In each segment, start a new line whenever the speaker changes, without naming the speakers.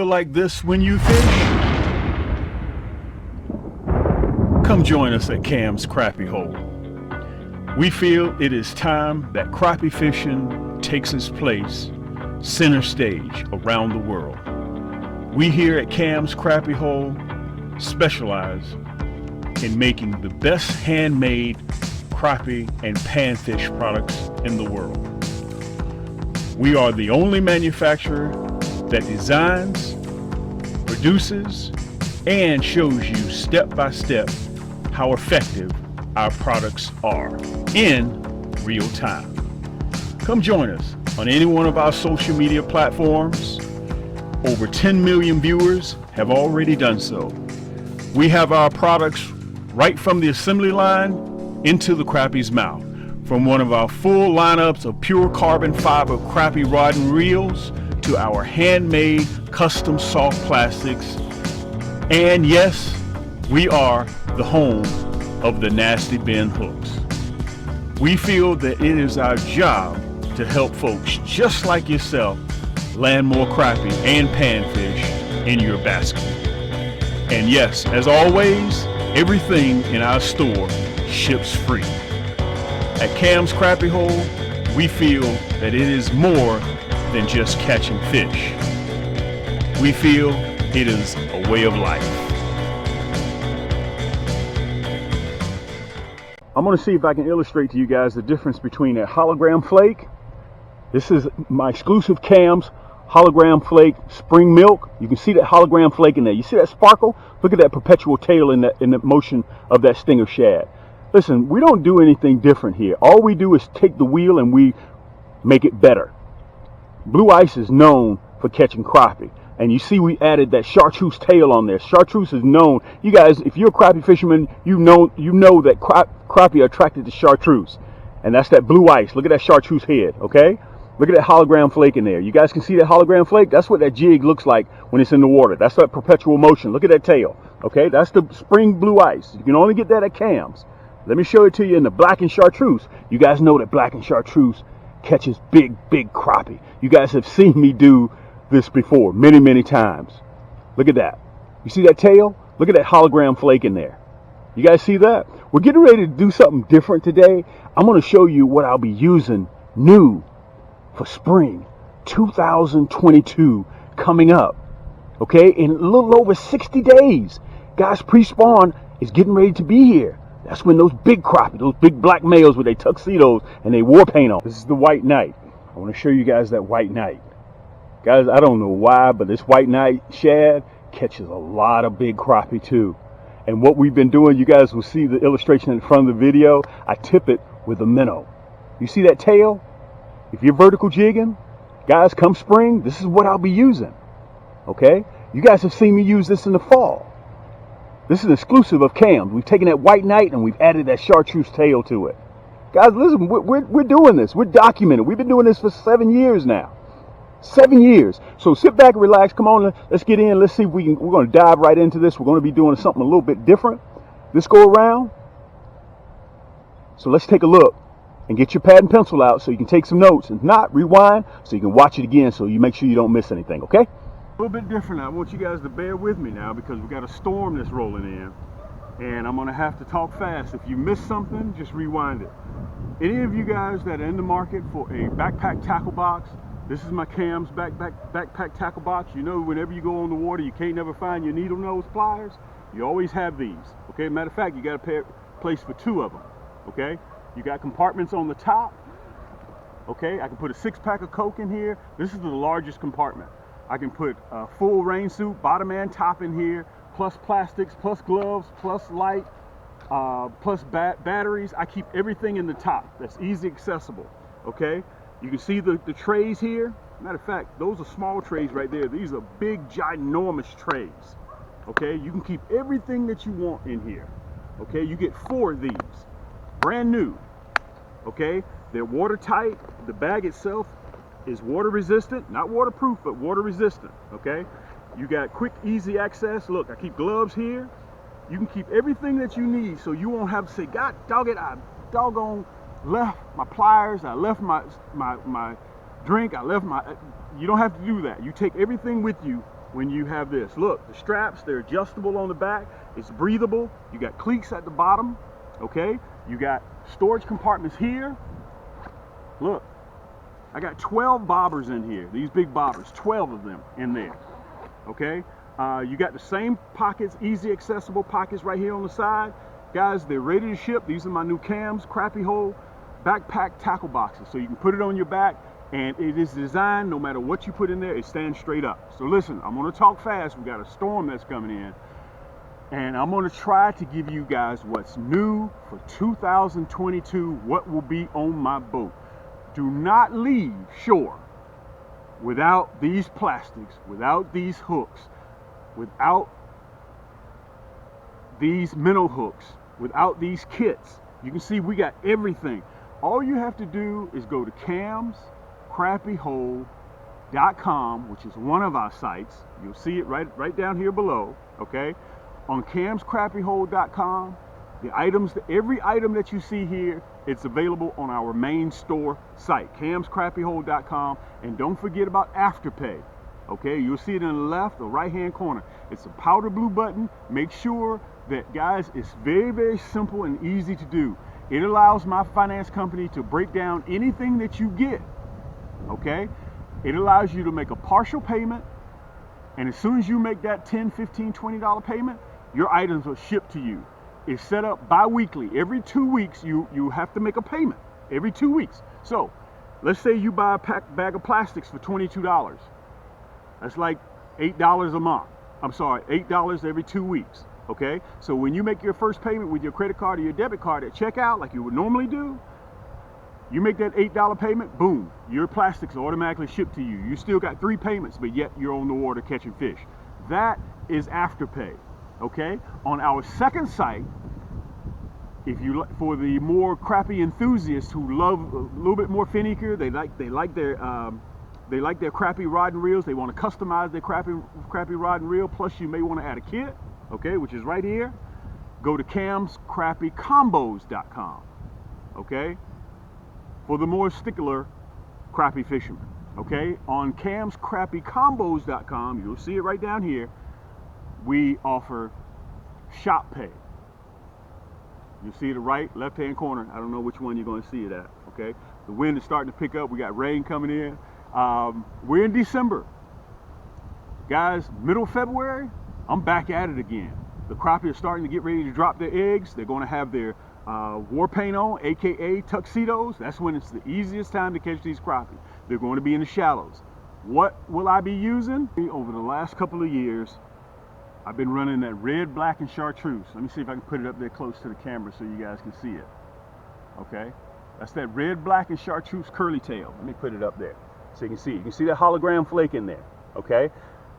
like this when you fish? Come join us at Cam's Crappie Hole. We feel it is time that crappie fishing takes its place center stage around the world. We here at Cam's Crappie Hole specialize in making the best handmade crappie and panfish products in the world. We are the only manufacturer that designs, produces, and shows you step by step how effective our products are in real time. Come join us on any one of our social media platforms. Over 10 million viewers have already done so. We have our products right from the assembly line into the crappie's mouth. From one of our full lineups of pure carbon fiber crappie rod and reels to our handmade custom soft plastics. And yes, we are the home of the nasty bin hooks. We feel that it is our job to help folks just like yourself land more crappie and panfish in your basket. And yes, as always, everything in our store ships free. At Cam's Crappie Hole, we feel that it is more than just catching fish. We feel it is a way of life. I'm going to see if I can illustrate to you guys the difference between a hologram flake. This is my exclusive Cam's hologram flake spring milk. You can see that hologram flake in there. You see that sparkle? Look at that perpetual tail in the motion of that stinger shad. Listen, we don't do anything different here. All we do is take the wheel and we make it better. Blue Ice is known for catching crappie. And you see we added that Chartreuse tail on there. Chartreuse is known. You guys, if you're a crappie fisherman, you know that crappie are attracted to Chartreuse. And that's that Blue Ice. Look at that Chartreuse head, okay? Look at that hologram flake in there. You guys can see that hologram flake? That's what that jig looks like when it's in the water. That's that perpetual motion. Look at that tail, okay? That's the spring Blue Ice. You can only get that at Cam's. Let me show it to you in the black and Chartreuse. You guys know that black and Chartreuse catches big crappie. You guys have seen me do this before many times. Look at that. You see that tail? Look at that hologram flake in there. You guys see that? We're getting ready to do something different today. I'm going to show you what I'll be using new for spring 2022 coming up. Okay? In a little over 60 days. Guys, pre-spawn is getting ready to be here. That's when those big crappie, those big black males with their tuxedos and they war paint on. This is the white knight. I want to show you guys that white knight. Guys, I don't know why, but this white knight shad catches a lot of big crappie too. And what we've been doing, you guys will see the illustration in front of the video. I tip it with a minnow. You see that tail? If you're vertical jigging, guys, come spring, this is what I'll be using. Okay? You guys have seen me use this in the fall. This is an exclusive of Cam's. We've taken that white knight and we've added that Chartreuse tail to it. Guys, listen, we're doing this. We're documenting. We've been doing this for 7 years now. 7 years. So sit back and relax. Come on, let's get in. Let's see if we're going to dive right into this. We're going to be doing something a little bit different this go around. So let's take a look and get your pad and pencil out so you can take some notes. If not, rewind so you can watch it again so you make sure you don't miss anything, okay? A little bit different. I want you guys to bear with me now because we've got a storm that's rolling in and I'm going to have to talk fast. If you miss something, just rewind it. Any of you guys that are in the market for a backpack tackle box, this is my Cam's backpack tackle box. You know, whenever you go on the water, you can't never find your needle nose pliers. You always have these, okay? Matter of fact, you got a place for 2 of them, okay? You got compartments on the top, okay? I can put a 6-pack of Coke in here. This is the largest compartment. I can put a full rain suit, bottom and top in here, plus plastics, plus gloves, plus light, plus batteries. I keep everything in the top. That's easy accessible, okay? You can see the trays here. Matter of fact, those are small trays right there. These are big, ginormous trays, okay? You can keep everything that you want in here, okay? You get 4 of these, brand new, okay? They're watertight. The bag itself is water resistant, not waterproof, but water resistant, okay? You got quick, easy access. Look, I keep gloves here. You can keep everything that you need so you won't have to say, God dog it, I doggone left my pliers, I left my drink, I left my, you don't have to do that. You take everything with you when you have this. Look, the straps, they're adjustable on the back. It's breathable. You got cleats at the bottom, okay? You got storage compartments here. Look, I got 12 bobbers in here. These big bobbers, 12 of them in there, okay? You got the same pockets, easy accessible pockets right here on the side. Guys, they're ready to ship. These are my new cams, Crappie hole backpack tackle boxes. So you can put it on your back, and it is designed, no matter what you put in there, it stands straight up. So listen, I'm gonna talk fast. We got a storm that's coming in, and I'm gonna try to give you guys what's new for 2022, what will be on my boat. Do not leave shore without these plastics, without these hooks, without these minnow hooks, without these kits. You can see we got everything. All you have to do is go to camscrappiehole.com, which is one of our sites. You'll see it right down here below, okay? On camscrappiehole.com, the items, every item that you see here, it's available on our main store site, camscrappiehole.com. And don't forget about Afterpay, okay? You'll see it in the left or right-hand corner. It's a powder blue button. Make sure that, guys, it's very, very simple and easy to do. It allows my finance company to break down anything that you get, okay? It allows you to make a partial payment, and as soon as you make that $10, $15, $20 payment, your items are shipped to you. It's set up bi-weekly. Every 2 weeks, you have to make a payment, every 2 weeks. So, let's say you buy a bag of plastics for $22. That's like $8 a month. I'm sorry, $8 every 2 weeks. Okay, so when you make your first payment with your credit card or your debit card at checkout, like you would normally do, you make that $8 payment, boom, your plastics are automatically shipped to you. You still got 3 payments, but yet you're on the water catching fish. That is Afterpay. Okay, on our second site, if you for the more crappie enthusiasts who love a little bit more finicky, they like their crappie rod and reels. They want to customize their crappie rod and reel. Plus, you may want to add a kit. Okay, which is right here. Go to camscrappiecombos.com, okay, for the more stickler crappie fishermen. Okay, on camscrappiecombos.com, you'll see it right down here. We offer shop pay. You see the right, left-hand corner. I don't know which one you're going to see it at. Okay, the wind is starting to pick up. We got rain coming in. We're in December, guys. Middle of February, I'm back at it again. The crappie are starting to get ready to drop their eggs. They're going to have their war paint on, aka tuxedos. That's when it's the easiest time to catch these crappie. They're going to be in the shallows. What will I be using? Over the last couple of years, I've been running that red, black, and chartreuse. Let me see if I can put it up there close to the camera so you guys can see it. Okay, that's that red, black, and chartreuse curly tail. Let me put it up there so you can see it. You can see that hologram flake in there. Okay,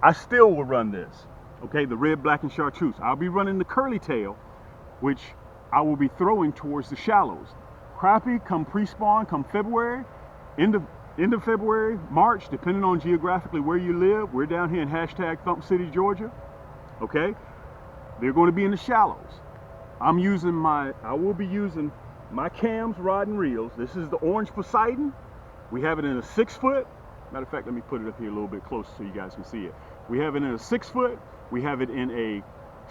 I still will run this. Okay, the red, black, and chartreuse. I'll be running the curly tail, which I will be throwing towards the shallows. Crappie come pre-spawn, come February, end of February, March, depending on geographically where you live. We're down here in #Thump City, Georgia. Okay, they're going to be in the shallows. I will be using my cams, rod and reels. This is the orange Poseidon. We have it in a 6 foot. Matter of fact, let me put it up here a little bit closer so you guys can see it. We have it in a 6 foot. We have it in a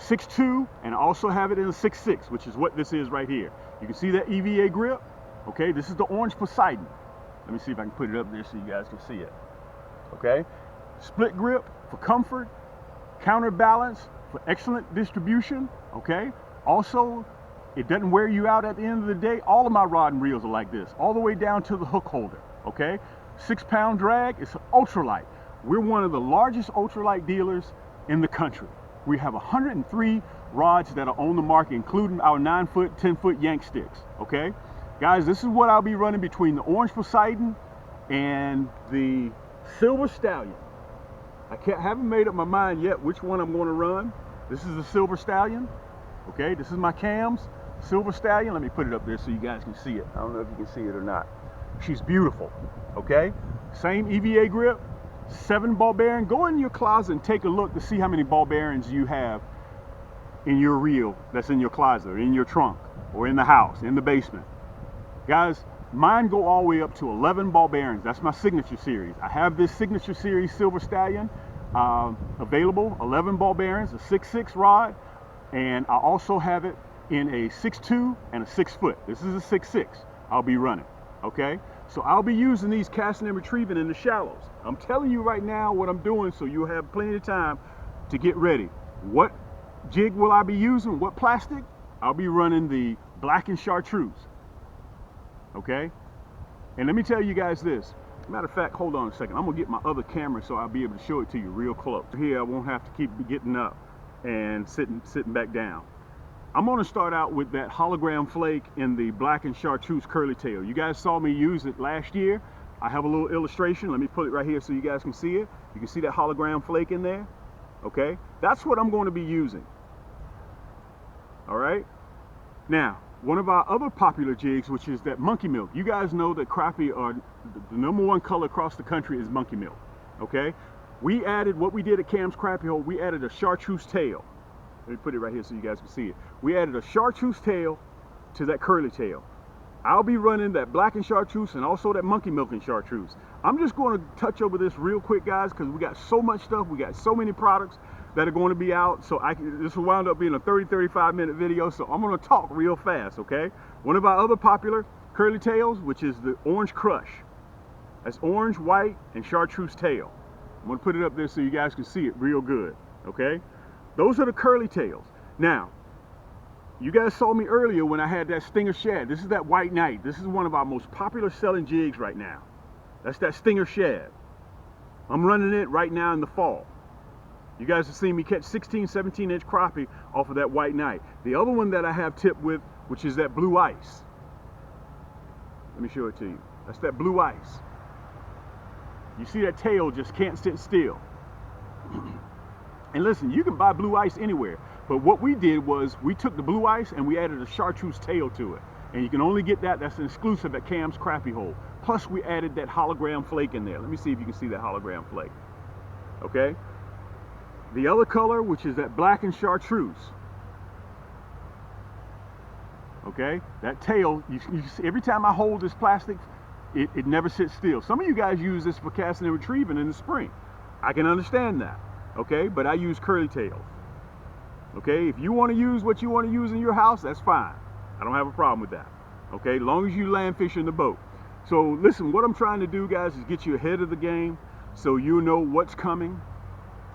6'2", and I also have it in a 6'6", which is what this is right here. You can see that EVA grip. Okay, this is the orange Poseidon. Let me see if I can put it up there so you guys can see it. Okay, split grip for comfort, counterbalance for excellent distribution. Okay, also it doesn't wear you out at the end of the day. All of my rod and reels are like this, all the way down to the hook holder. Okay, 6-pound drag. It's an ultralight. We're one of the largest ultralight dealers in the country. We have 103 rods that are on the market, including our 9-foot, 10-foot yank sticks. Okay, guys, this is what I'll be running between the orange Poseidon and the silver Stallion. I haven't made up my mind yet which one I'm going to run. This is the silver Stallion. Okay, this is my cams, silver Stallion. Let me put it up there so you guys can see it. I don't know if you can see it or not. She's beautiful. Okay, same EVA grip. 7 ball bearing. Go in your closet and take a look to see how many ball bearings you have in your reel that's in your closet, or in your trunk, or in the house, in the basement. Guys, mine go all the way up to 11 ball bearings. That's my signature series. I have this signature series silver Stallion available, 11 ball bearings, a 6.6 rod, and I also have it in a 6.2 and a 6 foot. This is a 6.6 I'll be running, okay? So I'll be using these casting and retrieving in the shallows. I'm telling you right now what I'm doing so you'll have plenty of time to get ready. What jig will I be using? What plastic? I'll be running the black and chartreuse, okay? And let me tell you guys this. Matter of fact, hold on a second. I'm gonna get my other camera so I'll be able to show it to you real close. Here, I won't have to keep getting up and sitting back down. I'm gonna start out with that hologram flake in the black and chartreuse curly tail. You guys saw me use it last year. I have a little illustration. Let me put it right here so you guys can see it. You can see that hologram flake in there, okay? That's what I'm going to be using, all right? Now, one of our other popular jigs, which is that monkey milk. You guys know that crappie are the #1 color across the country is monkey milk, okay? We added, what we did at Cam's Crappie Hole, we added a chartreuse tail. Let me put it right here so you guys can see it. We added a chartreuse tail to that curly tail. I'll be running that black and chartreuse and also that monkey milk and chartreuse. I'm just going to touch over this real quick, guys, because we got so much stuff. We got so many products that are going to be out. So this will wind up being a 30-35 minute video. So I'm going to talk real fast, okay? One of our other popular curly tails, which is the Orange Crush. That's orange, white, and chartreuse tail. I'm going to put it up there so you guys can see it real good, okay? Those are the curly tails. Now, you guys saw me earlier when I had that Stinger Shad. This is that White Knight. This is one of our most popular selling jigs right now. That's that Stinger Shad. I'm running it right now in the fall. You guys have seen me catch 16, 17-inch crappie off of that White Knight. The other one that I have tipped with, which is that Blue Ice. Let me show it to you. That's that Blue Ice. You see that tail just can't sit still. And listen, you can buy Blue Ice anywhere. But what we did was we took the Blue Ice and we added a chartreuse tail to it. And you can only get that. That's an exclusive at Cam's Crappie Hole. Plus we added that hologram flake in there. Let me see if you can see that hologram flake. Okay. The other color, which is that black and chartreuse. Okay. That tail, you see, every time I hold this plastic, it never sits still. Some of you guys use this for casting and retrieving in the spring. I can understand that. Okay. But I use curly tails. Okay, if you want to use what you want to use in your house, that's fine. I don't have a problem with that. Okay, as long as you land fish in the boat. So listen, what I'm trying to do, guys, is get you ahead of the game so you know what's coming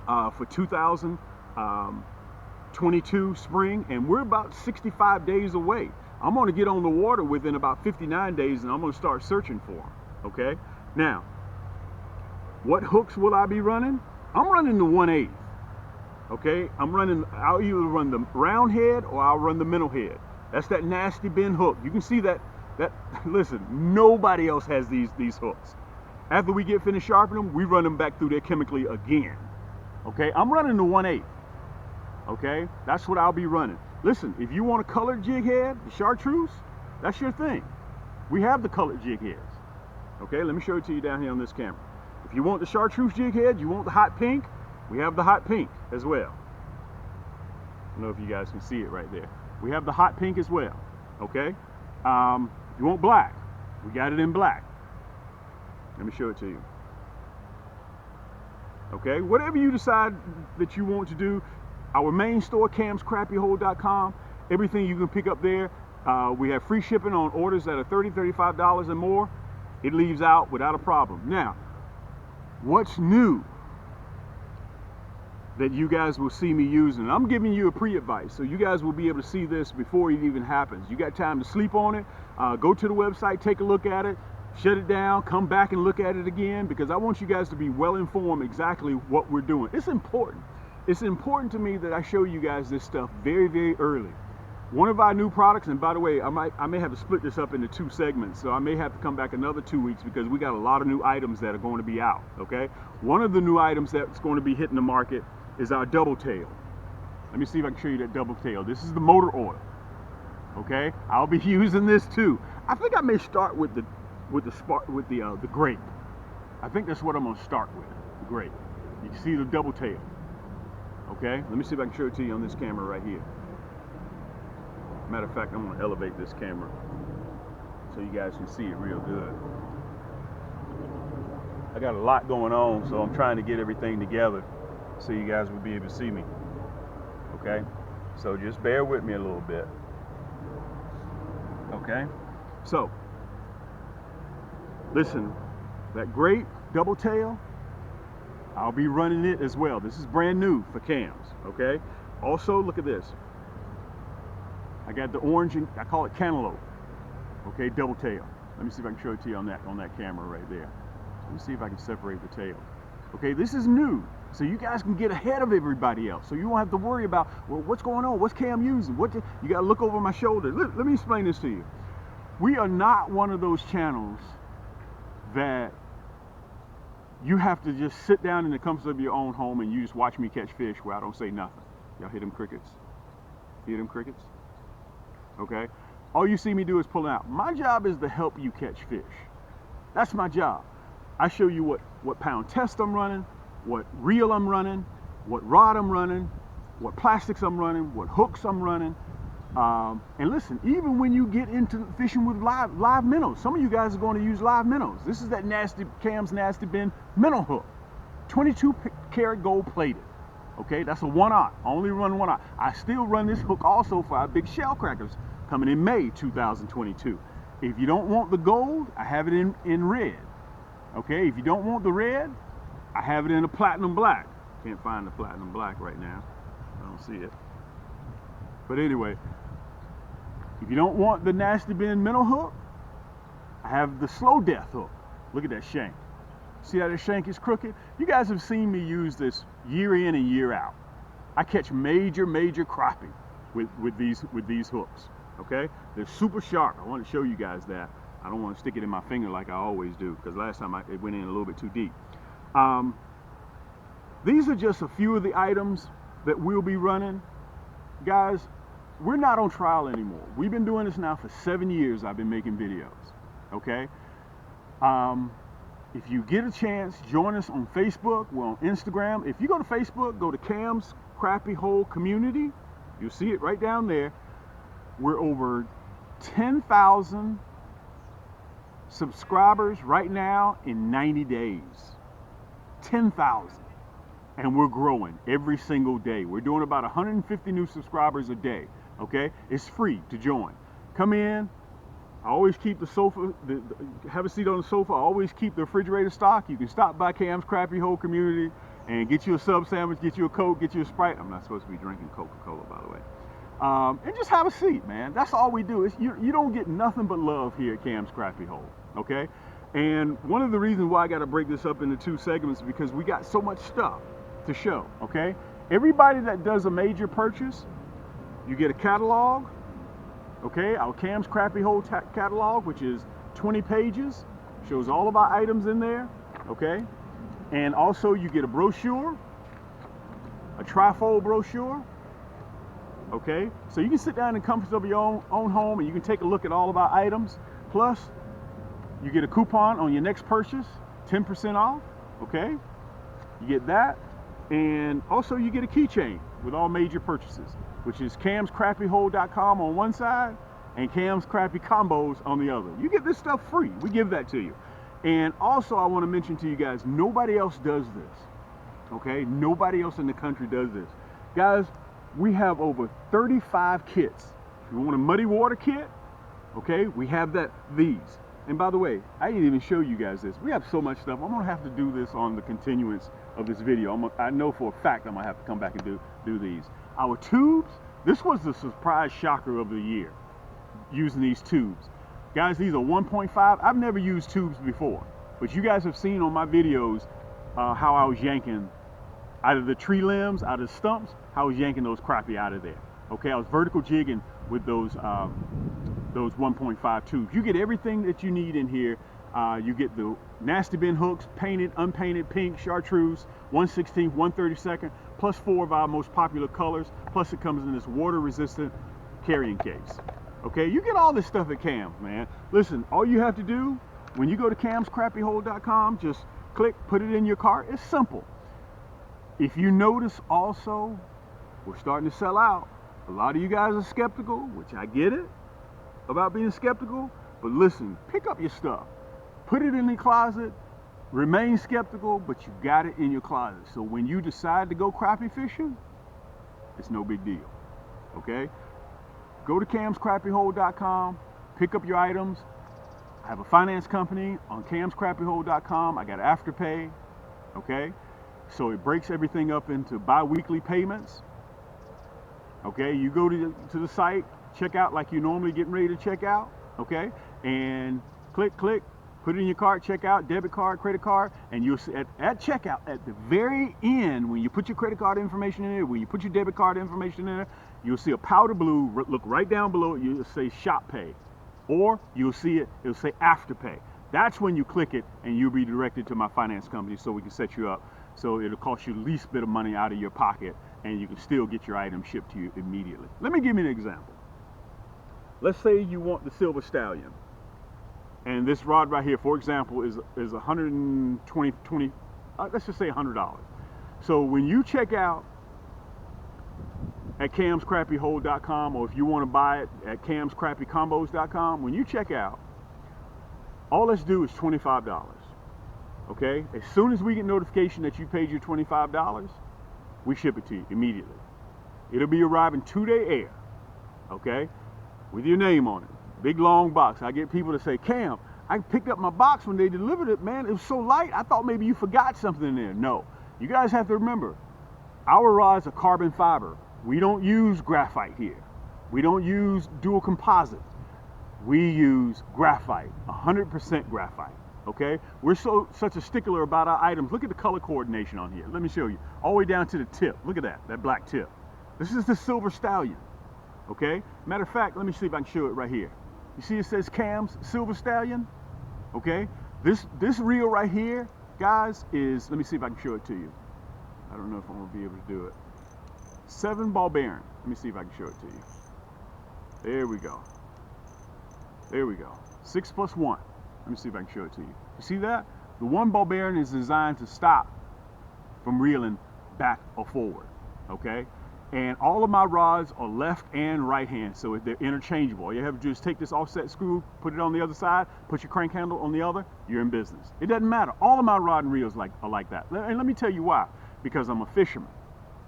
for 2022 spring, and we're about 65 days away. I'm going to get on the water within about 59 days, and I'm going to start searching for them. Okay, now, what hooks will I be running? I'm running the 1/8. Okay, I'll either run the round head or I'll run the Minnow head. That's that nasty bend hook. You can see that, listen, nobody else has these hooks. After we get finished sharpening them, we run them back through there chemically again. Okay, I'm running the 1/8. Okay, that's what I'll be running. Listen, if you want a colored jig head, the chartreuse, that's your thing. We have the colored jig heads. Okay, let me show it to you down here on this camera. If you want the chartreuse jig head, you want the hot pink, we have the hot pink as well. I don't know if you guys can see it right there. We have the hot pink as well, okay? If you want black, we got it in black. Let me show it to you. Okay, whatever you decide that you want to do, our main store, camscrappiehole.com, everything you can pick up there. We have free shipping on orders that are $30, $35 and more. It leaves out without a problem. Now, what's new that you guys will see me using? I'm giving you a pre-advice, so you guys will be able to see this before it even happens. You got time to sleep on it, go to the website, take a look at it, shut it down, come back and look at it again, because I want you guys to be well informed exactly what we're doing. It's important. It's important to me that I show you guys this stuff very, very early. One of our new products, and by the way, I may have to split this up into 2 segments, so I may have to come back another 2 weeks because we got a lot of new items that are going to be out, okay? One of the new items that's going to be hitting the market is our double tail. Let me see if I can show you that double tail. This is the motor oil, okay? I'll be using this too. I think I may start with the grape. I think that's what I'm going to start with, the grape. You can see the double tail, okay? Let me see if I can show it to you on this camera right here. Matter of fact, I'm going to elevate this camera so you guys can see it real good. I got a lot going on, so I'm trying to get everything together so you guys will be able to see me. Okay, so just bear with me a little bit. Okay, so listen, that Grape double tail, I'll be running it as well. This is brand new for cams. Okay, also look at this. I got the orange, and I call it cantaloupe. Okay, double tail. Let me see if I can show it to you on that camera right there. Let me see if I can separate the tail. Okay, this is new, so you guys can get ahead of everybody else. So you won't have to worry about, well, what's going on? What's Cam using? You got to look over my shoulder. Let me explain this to you. We are not one of those channels that you have to just sit down in the comfort of your own home and you just watch me catch fish where I don't say nothing. Y'all hear them crickets? Hear them crickets? Okay? All you see me do is pull it out. My job is to help you catch fish. That's my job. I show you what pound test I'm running, what reel I'm running, what rod I'm running, what plastics I'm running, what hooks I'm running. And listen, even when you get into fishing with live minnows, some of you guys are going to use live minnows. This is that Cam's Nasty Bin minnow hook, 22 karat gold plated. Okay, that's a 1/0. I only run 1/0. I still run this hook also for our big shell crackers coming in May 2022. If you don't want the gold, I have it in red. Okay, if you don't want the red, I have it in a platinum black. Can't find the platinum black right now. I don't see it. But anyway, if you don't want the Nasty Bin minnow hook, I have the slow death hook. Look at that shank. See how that shank is crooked? You guys have seen me use this year in and year out. I catch major crappie with these hooks. Okay, they're super sharp. I want to show you guys that. I don't want to stick it in my finger like I always do, because last time it went in a little bit too deep. These are just a few of the items that we'll be running. Guys, we're not on trial anymore. We've been doing this now for 7 years. I've been making videos. Okay, if you get a chance, join us on Facebook. We're on Instagram. If you go to Facebook, go to Cam's Crappie Hole Community. You'll see it right down there. We're over 10,000 subscribers right now in 90 days. 10,000. And we're growing every single day. We're doing about 150 new subscribers a day. Okay, it's free to join. Come in. I always keep the sofa, have a seat on the sofa. I always keep the refrigerator stocked. You can stop by Cam's Crappie Hole Community and get you a sub sandwich, get you a Coke, get you a Sprite. I'm not supposed to be drinking Coca-Cola, by the way. And just have a seat, man. That's all we do. You don't get nothing but love here at Cam's Crappie Hole. Okay, and one of the reasons why I got to break this up into 2 segments is because we got so much stuff to show. Okay, everybody that does a major purchase, you get a catalog. Okay, our Cam's Crappie Hole catalog, which is 20 pages, shows all of our items in there. Okay, and also you get a brochure, a trifold brochure. Okay, so you can sit down in the comfort of your own home and you can take a look at all of our items. Plus, you get a coupon on your next purchase, 10% off. Okay, you get that, and also you get a keychain with all major purchases, which is camscrappiehole.com on one side and Cam's Crappie Combos on the other. You get this stuff free. We give that to you. And also, I want to mention to you guys, nobody else does this. Okay, nobody else in the country does this. Guys, we have over 35 kits. If you want a muddy water kit, okay, we have these. And by the way, I didn't even show you guys this. We have so much stuff. I'm gonna have to do this on the continuance of this video. I know for a fact I'm gonna have to come back and do these. Our tubes, this was the surprise shocker of the year, using these tubes. Guys, these are 1.5. I've never used tubes before, but you guys have seen on my videos how I was yanking out of the tree limbs, out of the stumps, how I was yanking those crappie out of there. Okay, I was vertical jigging with those 1.5 tubes. You get everything that you need in here. You get the Nasty Bin hooks, painted, unpainted, pink, Chartreuse, 1/16, 1/32, plus 4 of our most popular colors. Plus it comes in this water-resistant carrying case. Okay, you get all this stuff at Cam's, man. Listen, all you have to do when you go to camscrappiehole.com, just click, put it in your cart. It's simple. If you notice also, we're starting to sell out. A lot of you guys are skeptical, which I get it about being skeptical, but listen, pick up your stuff, put it in the closet, Remain skeptical, but you got it in your closet. So when you decide to go crappie fishing, it's no big deal, okay? Go to camscrappiehole.com, pick up your items. I have a finance company on camscrappiehole.com. I got Afterpay, okay? So it breaks everything up into bi-weekly payments, okay? You go to the site, check out like you normally getting ready to check out, okay? And click, put it in your cart, check out, debit card, credit card, and you'll see at checkout, at the very end, when you put your credit card information in there, when you put your debit card information in there, you'll see a powder blue, look right down below it, you'll say Shop Pay. Or you'll see it'll say Afterpay. That's when you click it and you'll be directed to my finance company so we can set you up. So it'll cost you the least bit of money out of your pocket and you can still get your item shipped to you immediately. Let me give you an example. Let's say you want the Silver Stallion. And this rod right here, for example, is $120, let's just say $100. So when you check out at camscrappiehole.com, or if you want to buy it at camscrappiecombos.com, when you check out, all let's do is $25. Okay? As soon as we get notification that you paid your $25, we ship it to you immediately. It'll be arriving 2-day air, okay, with your name on it. Big long box. I get people to say, Cam, I picked up my box when they delivered it, man. It was so light. I thought maybe you forgot something in there. No. You guys have to remember, our rods are carbon fiber. We don't use graphite here. We don't use dual composite. We use graphite, 100% graphite, okay? We're such a stickler about our items. Look at the color coordination on here. Let me show you. All the way down to the tip. Look at that black tip. This is the Silver Stallion, okay? Matter of fact, let me see if I can show it right here. You see it says Cam's Silver Stallion, okay? This reel right here, guys, is, let me see if I can show it to you. I don't know if I'm gonna be able to do it. 7 ball bearing. Let me see if I can show it to you. There we go. There we go. 6 + 1. Let me see if I can show it to you. You see that? The 1 ball bearing is designed to stop from reeling back or forward, okay? And all of my rods are left and right hand, so they're interchangeable. All you have to do is take this offset screw, put it on the other side, put your crank handle on the other, you're in business. It doesn't matter. All of my rod and reels are like that. And let me tell you why. Because I'm a fisherman.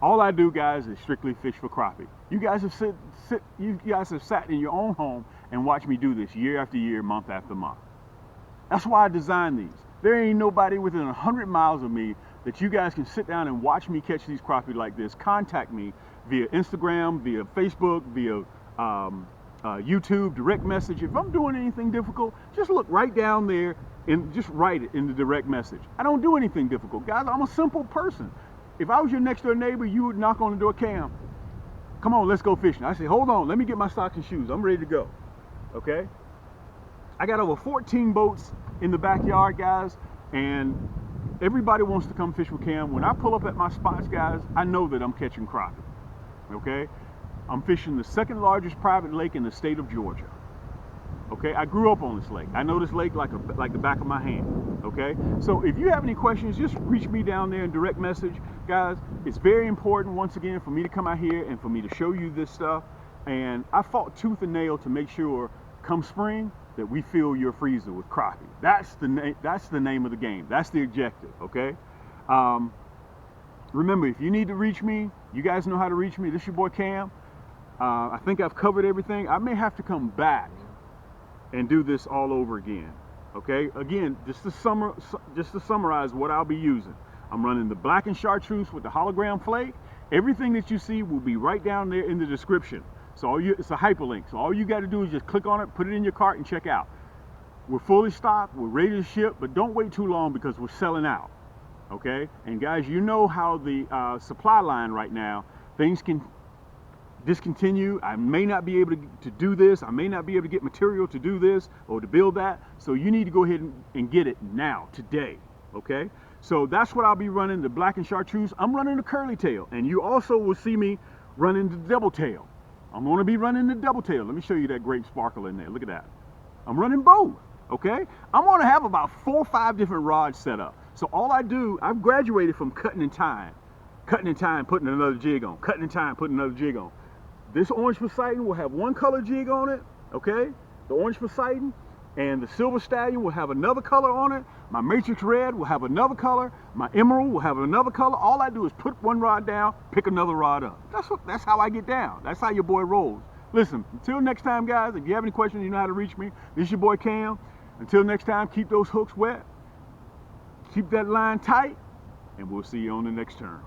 All I do, guys, is strictly fish for crappie. You guys have sat in your own home and watched me do this year after year, month after month. That's why I designed these. There ain't nobody within 100 miles of me that you guys can sit down and watch me catch these crappie like this. Contact me via Instagram, via Facebook, via YouTube, direct message. If I'm doing anything difficult, just look right down there and just write it in the direct message. I don't do anything difficult, guys. I'm a simple person. If I was your next door neighbor, you would knock on the door, Cam, come on, let's go fishing. I say, hold on, let me get my socks and shoes. I'm ready to go, okay? I got over 14 boats in the backyard, guys, and everybody wants to come fish with Cam. When I pull up at my spots, guys, I know that I'm catching crappie, okay? I'm fishing the 2nd largest private lake in the state of Georgia. Okay, I grew up on this lake. I know this lake like the back of my hand. Okay, so if you have any questions, just reach me down there in direct message, guys. It's very important, once again, for me to come out here and for me to show you this stuff. And I fought tooth and nail to make sure, come spring, that we fill your freezer with crappie. That's the name of the game. That's the objective. Okay. Remember, if you need to reach me, you guys know how to reach me. This is your boy Cam. I think I've covered everything. I may have to come back and do this all over again, okay? Again, just to summarize what I'll be using. I'm running the black and chartreuse with the hologram flake. Everything that you see will be right down there in the description. So it's a hyperlink. So all you got to do is just click on it, put it in your cart, and check out. We're fully stocked. We're ready to ship, but don't wait too long because we're selling out, okay? And guys, you know how the supply line right now, things can discontinue. I may not be able to do this. I may not be able to get material to do this or to build that. So you need to go ahead and get it now, today, okay? So that's what I'll be running, the black and chartreuse. I'm running the curly tail, and you also will see me running the double tail. I'm going to be running the double tail. Let me show you that grape sparkle in there. Look at that. I'm running both, okay? I'm going to have about 4 or 5 different rods set up. So all I do, I've graduated from cutting and tying, putting another jig on, cutting and tying, putting another jig on. This orange Poseidon will have 1 color jig on it, okay? The orange Poseidon. And the silver stallion will have another color on it. My matrix red will have another color. My emerald will have another color. All I do is put one rod down, pick another rod up. That's how I get down. That's how your boy rolls. Listen, until next time, guys, if you have any questions, you know how to reach me. This is your boy Cam. Until next time, keep those hooks wet. Keep that line tight. And we'll see you on the next turn.